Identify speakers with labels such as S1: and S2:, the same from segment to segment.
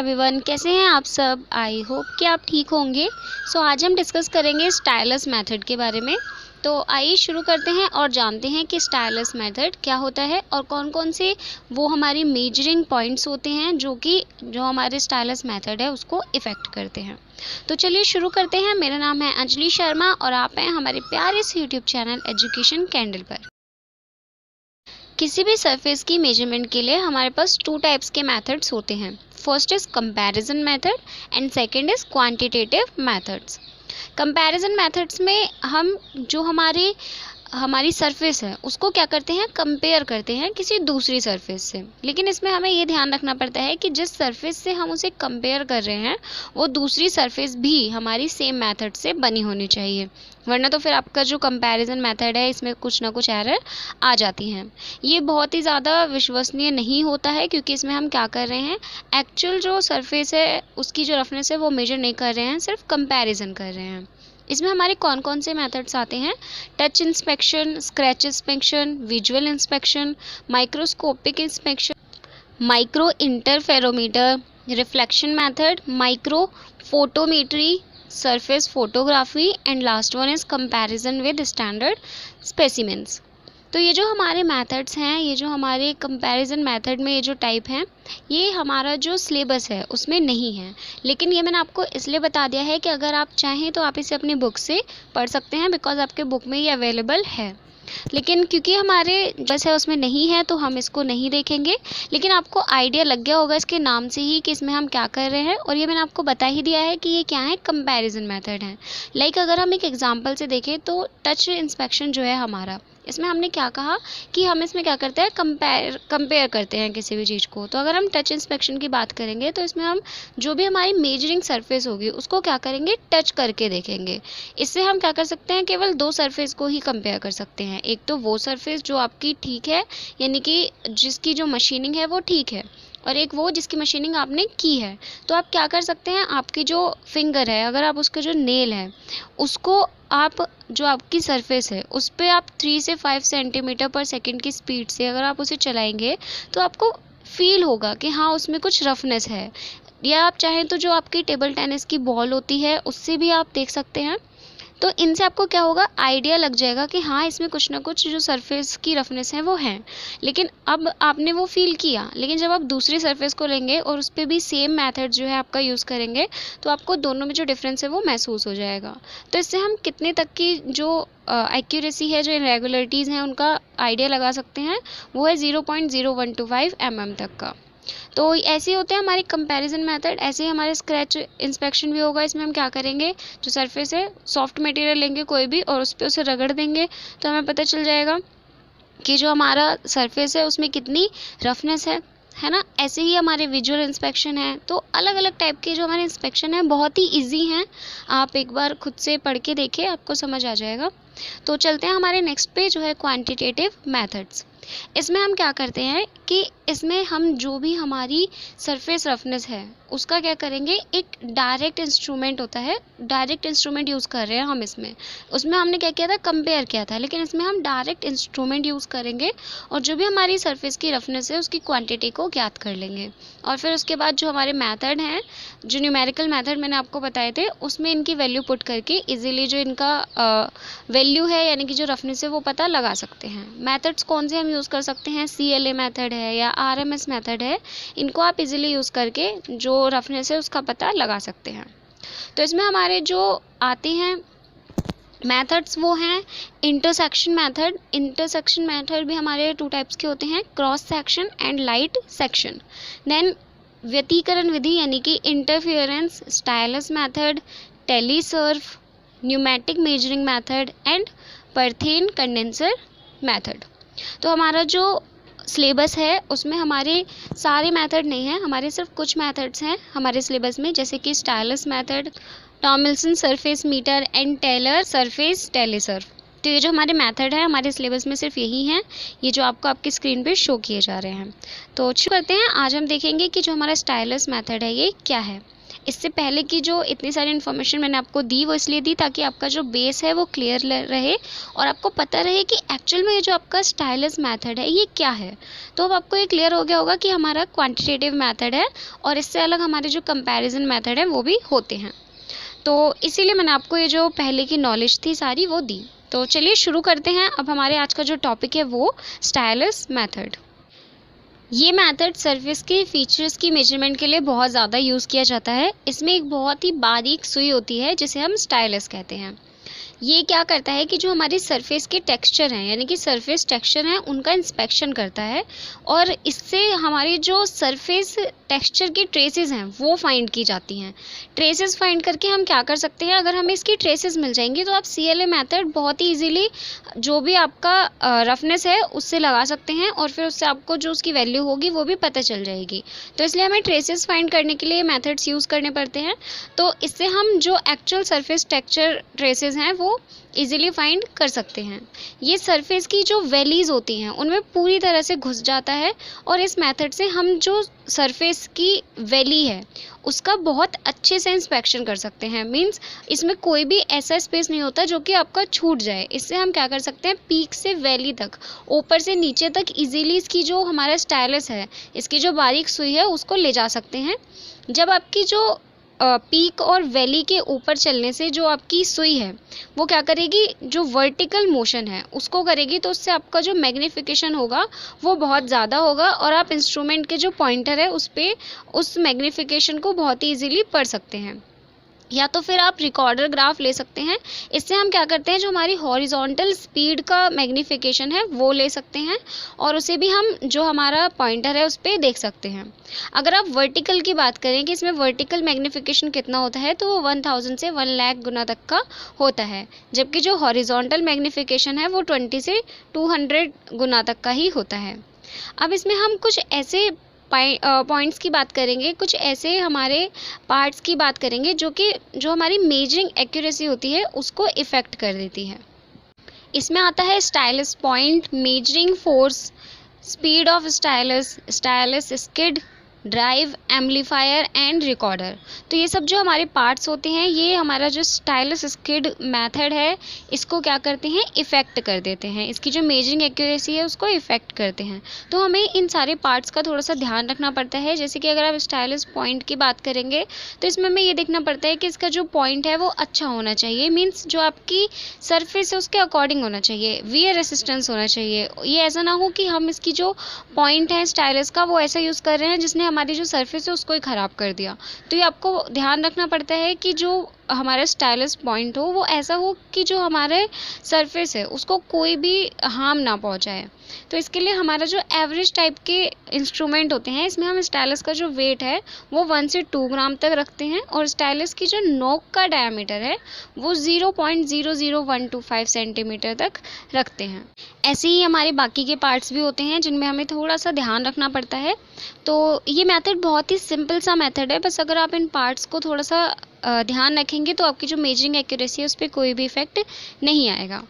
S1: Everyone, कैसे हैं आप सब। आई होप कि आप ठीक होंगे। आज हम डिस्कस करेंगे स्टाइलस मेथड के बारे में। तो आइए शुरू करते हैं और जानते हैं कि स्टाइलस मेथड क्या होता है और कौन कौन से वो हमारी मेजरिंग पॉइंट्स होते हैं जो हमारे स्टाइलस मेथड है उसको इफ़ेक्ट करते हैं। तो चलिए शुरू करते हैं। मेरा नाम है अंजलि शर्मा और आप हैं हमारे प्यारे से यूट्यूब चैनल एजुकेशन कैंडल पर। किसी भी सरफेस की मेजरमेंट के लिए हमारे पास टू टाइप्स के मेथड्स होते हैं। First is comparison method and second is quantitative methods. Comparison methods में हम जो हमारी सरफेस है उसको क्या करते हैं, कंपेयर करते हैं किसी दूसरी सरफेस से। लेकिन इसमें हमें ये ध्यान रखना पड़ता है कि जिस सरफेस से हम उसे कंपेयर कर रहे हैं वो दूसरी सरफेस भी हमारी सेम मेथड से बनी होनी चाहिए, वरना तो फिर आपका जो कंपैरिजन मेथड है इसमें कुछ ना कुछ एरर आ जाती हैं। ये बहुत ही ज़्यादा विश्वसनीय नहीं होता है क्योंकि इसमें हम क्या कर रहे हैं, एक्चुअल जो सरफेस है उसकी जो रफनेस है वो मेजर नहीं कर रहे हैं, सिर्फ कंपैरिजन कर रहे हैं। इसमें हमारे कौन कौन से मेथड्स आते हैं, touch inspection, scratch inspection, visual inspection, microscopic inspection, micro interferometer, reflection method, micro photometry, surface photography and last one is comparison with standard specimens. तो ये जो हमारे मेथड्स हैं, ये जो हमारे कंपैरिजन मेथड में ये जो टाइप हैं, ये हमारा जो सिलेबस है उसमें नहीं है। लेकिन ये मैंने आपको इसलिए बता दिया है कि अगर आप चाहें तो आप इसे अपनी बुक से पढ़ सकते हैं, बिकॉज आपके बुक में ये अवेलेबल है। लेकिन क्योंकि हमारे जैसे उसमें नहीं है तो हम इसको नहीं देखेंगे। लेकिन आपको आइडिया लग गया होगा इसके नाम से ही कि इसमें हम क्या कर रहे हैं, और ये मैंने आपको बता ही दिया है कि ये क्या है, कंपैरिजन मेथड है। लाइक अगर हम एक एग्जांपल से देखें तो टच इंस्पेक्शन जो है हमारा, इसमें हमने क्या कहा कि हम इसमें क्या करते हैं, कंपेयर करते हैं किसी भी चीज़ को। तो अगर हम टच इंस्पेक्शन की बात करेंगे तो इसमें हम जो भी हमारी मेजरिंग सरफेस होगी उसको क्या करेंगे, टच करके देखेंगे। इससे हम क्या कर सकते हैं, केवल दो सरफेस को ही कंपेयर कर सकते हैं। एक तो वो सरफेस जो आपकी ठीक है, यानी कि जिसकी जो मशीनिंग है वो ठीक है, और एक वो जिसकी मशीनिंग आपने की है। तो आप क्या कर सकते हैं, आपकी जो फिंगर है, अगर आप उसका जो नेल है उसको आप जो आपकी सरफेस है उस पर आप 3 से 5 सेंटीमीटर पर सेकंड की स्पीड से अगर आप उसे चलाएंगे तो आपको फील होगा कि हाँ उसमें कुछ रफनेस है। या आप चाहें तो जो आपकी टेबल टेनिस की बॉल होती है उससे भी आप देख सकते हैं। तो इनसे आपको क्या होगा, आइडिया लग जाएगा कि हाँ इसमें कुछ ना कुछ जो सरफेस की रफनेस है वो है। लेकिन अब आपने वो फील किया, लेकिन जब आप दूसरी सरफेस को लेंगे और उस पर भी सेम मेथड जो है आपका यूज़ करेंगे तो आपको दोनों में जो डिफरेंस है वो महसूस हो जाएगा। तो इससे हम कितने तक की जो एक्यूरेसी है, जो इरेगुलरिटीज़ हैं उनका आइडिया लगा सकते हैं, वो है 0.0125 mm तक का। तो ऐसे होते हैं हमारे कंपैरिजन मेथड। ऐसे ही हमारे स्क्रैच इंस्पेक्शन भी होगा। इसमें हम क्या करेंगे, जो सरफेस है सॉफ्ट मटेरियल लेंगे कोई भी और उस पर उसे रगड़ देंगे तो हमें पता चल जाएगा कि जो हमारा सरफेस है उसमें कितनी रफनेस है ना। ऐसे ही हमारे विजुअल इंस्पेक्शन है। तो अलग अलग टाइप के जो हमारे इंस्पेक्शन है बहुत ही इजी हैं, आप एक बार खुद से पढ़ के देखिए, आपको समझ आ जाएगा। तो चलते हैं हमारे नेक्स्ट पे जो है क्वांटिटेटिव मेथड्स। इसमें हम क्या करते हैं कि इसमें हम जो भी हमारी सरफेस रफनेस है उसका क्या करेंगे, एक डायरेक्ट इंस्ट्रूमेंट होता है, डायरेक्ट इंस्ट्रूमेंट यूज़ कर रहे हैं हम इसमें। उसमें हमने क्या किया था, कंपेयर किया था, लेकिन इसमें हम डायरेक्ट इंस्ट्रूमेंट यूज़ करेंगे और जो भी हमारी सरफेस की रफनेस है उसकी क्वांटिटी को ज्ञात कर लेंगे। और फिर उसके बाद जो हमारे मेथड हैं, जो न्यूमेरिकल मेथड मैंने आपको बताए थे, उसमें इनकी वैल्यू पुट करके इजीली जो इनका वैल्यू है यानी कि जो रफनेस है वो पता लगा सकते हैं। मेथड्स कौन से हम यूज़ कर सकते हैं, CLA मेथड है या RMS मेथड है, इनको आप इजीली यूज़ करके जो रफनेस है उसका पता लगा सकते हैं। तो इसमें हमारे जो आते हैं मेथड्स वो हैं इंटरसेक्शन मेथड। इंटरसेक्शन मेथड भी हमारे टू टाइप्स के होते हैं, cross section and light section. Then व्यतिकरण विधि यानी कि interference, stylus method, Talysurf, pneumatic measuring method and Perthen condenser method. तो हमारा जो सिलेबस है उसमें हमारे सारे मेथड नहीं हैं, हमारे सिर्फ कुछ मेथड्स हैं हमारे सिलेबस में, जैसे कि stylus method, Tomlinson surface meter and Taylor surface Talysurf. तो ये जो हमारे मेथड है हमारे सिलेबस में सिर्फ यही हैं, ये जो आपको आपकी स्क्रीन पे शो किए जा रहे हैं। तो शुरू करते हैं। आज हम देखेंगे कि जो हमारा स्टाइलस मेथड है ये क्या है। इससे पहले की जो इतनी सारी इन्फॉर्मेशन मैंने आपको दी वो इसलिए दी ताकि आपका जो बेस है वो क्लियर रहे और आपको पता रहे कि एक्चुअल में ये जो आपका स्टाइलस मेथड है ये क्या है। तो अब आपको ये क्लियर हो गया होगा कि हमारा क्वांटिटेटिव मेथड है और इससे अलग हमारे जो कंपैरिजन मेथड है वो भी होते हैं। तो इसीलिए मैंने आपको ये जो पहले की नॉलेज थी सारी वो दी। तो चलिए शुरू करते हैं। अब हमारे आज का जो टॉपिक है वो स्टाइलस मेथड। ये मेथड सरफेस के फीचर्स की मेजरमेंट के लिए बहुत ज़्यादा यूज़ किया जाता है। इसमें एक बहुत ही बारीक सुई होती है जिसे हम स्टाइलस कहते हैं। ये क्या करता है कि जो हमारी सरफेस के टेक्सचर हैं यानी कि सरफेस टेक्सचर हैं उनका इंस्पेक्शन करता है और इससे हमारी जो सरफेस टेक्सचर की ट्रेसेस हैं वो फाइंड की जाती हैं। ट्रेसेस फाइंड करके हम क्या कर सकते हैं, अगर हमें इसकी ट्रेसेस मिल जाएंगी तो आप CLA मेथड बहुत ही इजीली जो भी आपका रफनेस है उससे लगा सकते हैं और फिर उससे आपको जो उसकी वैल्यू होगी वो भी पता चल जाएगी। तो इसलिए हमें ट्रेसेस फाइंड करने के लिए मेथड्स यूज़ करने पड़ते हैं। तो इससे हम जो एक्चुअल सरफेस टेक्सचर ट्रेसेस हैं वो इजीली फाइंड कर सकते हैं। ये सरफेस की जो वैलीज़ होती हैं उनमें पूरी तरह से घुस जाता है और इस मेथड से हम जो सरफेस की वैली है उसका बहुत अच्छे से इंस्पेक्शन कर सकते हैं। मींस इसमें कोई भी ऐसा स्पेस नहीं होता जो कि आपका छूट जाए। इससे हम क्या कर सकते हैं, पीक से वैली तक, ऊपर से नीचे तक इजीली इसकी जो हमारा स्टाइलस है, इसकी जो बारीक सुई है उसको ले जा सकते हैं। जब आपकी जो पीक और वैली के ऊपर चलने से जो आपकी सुई है वो क्या करेगी, जो वर्टिकल मोशन है उसको करेगी, तो उससे आपका जो मैग्नीफिकेशन होगा वो बहुत ज़्यादा होगा और आप इंस्ट्रूमेंट के जो पॉइंटर है उस पर उस मैग्नीफिकेशन को बहुत ही ईजीली पढ़ सकते हैं। या तो फिर आप रिकॉर्डर ग्राफ ले सकते हैं। इससे हम क्या करते हैं, जो हमारी हॉरिजॉन्टल स्पीड का मैग्नीफिकेशन है वो ले सकते हैं और उसे भी हम जो हमारा पॉइंटर है उस पर देख सकते हैं। अगर आप वर्टिकल की बात करें कि इसमें वर्टिकल मैग्नीफिकेशन कितना होता है तो वो 1000 से 1 लाख गुना तक का होता है, जबकि जो हॉरिजॉन्टल मैग्नीफिकेशन है वो 20 से 200 गुना तक का ही होता है। अब इसमें हम कुछ ऐसे पॉइंट्स की बात करेंगे, कुछ ऐसे हमारे पार्ट्स की बात करेंगे जो हमारी मेजरिंग एक्यूरेसी होती है उसको इफ़ेक्ट कर देती है। इसमें आता है stylus point, measuring force, speed of stylus, stylus skid, drive, amplifier and recorder. तो ये सब जो हमारे पार्ट्स होते हैं ये हमारा जो स्टाइलस स्किड मेथड है इसको क्या करते हैं, इफ़ेक्ट कर देते हैं। इसकी जो मेजरिंग एक्यूरेसी है उसको इफ़ेक्ट करते हैं। तो हमें इन सारे पार्ट्स का थोड़ा सा ध्यान रखना पड़ता है। जैसे कि अगर आप स्टाइलस पॉइंट की बात करेंगे तो इसमें हमें ये देखना पड़ता है कि इसका जो पॉइंट है वो अच्छा होना चाहिए। मीन्स जो आपकी सरफेस है उसके अकॉर्डिंग होना चाहिए, वियर रेसिस्टेंस होना चाहिए। ये ऐसा ना हो कि हम इसकी जो पॉइंट है स्टाइलस का वो ऐसा यूज़ कर रहे हैं जिसने हमारी जो सरफेस है उसको ही ख़राब कर दिया। तो ये आपको ध्यान रखना पड़ता है कि जो हमारा स्टाइलस पॉइंट हो वो ऐसा हो कि जो हमारे सरफेस है उसको कोई भी हार्म ना पहुंचाए। तो इसके लिए हमारा जो एवरेज टाइप के इंस्ट्रूमेंट होते हैं इसमें हम स्टाइलस का जो वेट है वो 1 से 2 ग्राम तक रखते हैं और स्टाइलस की जो नोक का डायमीटर है वो 0.00125 सेंटीमीटर तक रखते हैं। ऐसे ही हमारे बाकी के पार्ट्स भी होते हैं जिनमें हमें थोड़ा सा ध्यान रखना पड़ता है। तो ये मेथड बहुत ही सिंपल सा मेथड है, बस अगर आप इन पार्ट्स को थोड़ा सा ध्यान रखेंगे तो आपकी जो मेजरिंग एक्यूरेसी है उस पर कोई भी इफेक्ट नहीं आएगा।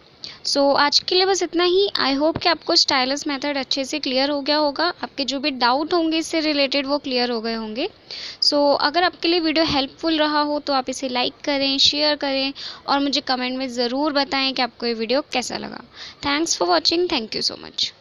S1: सो आज के लिए बस इतना ही। आई होप कि आपको स्टाइलस मेथड अच्छे से क्लियर हो गया होगा। आपके जो भी डाउट होंगे इससे रिलेटेड वो क्लियर हो गए होंगे। सो अगर आपके लिए वीडियो हेल्पफुल रहा हो तो आप इसे लाइक करें, शेयर करें और मुझे कमेंट में ज़रूर बताएं कि आपको ये वीडियो कैसा लगा। Thanks for watching. Thank you so much.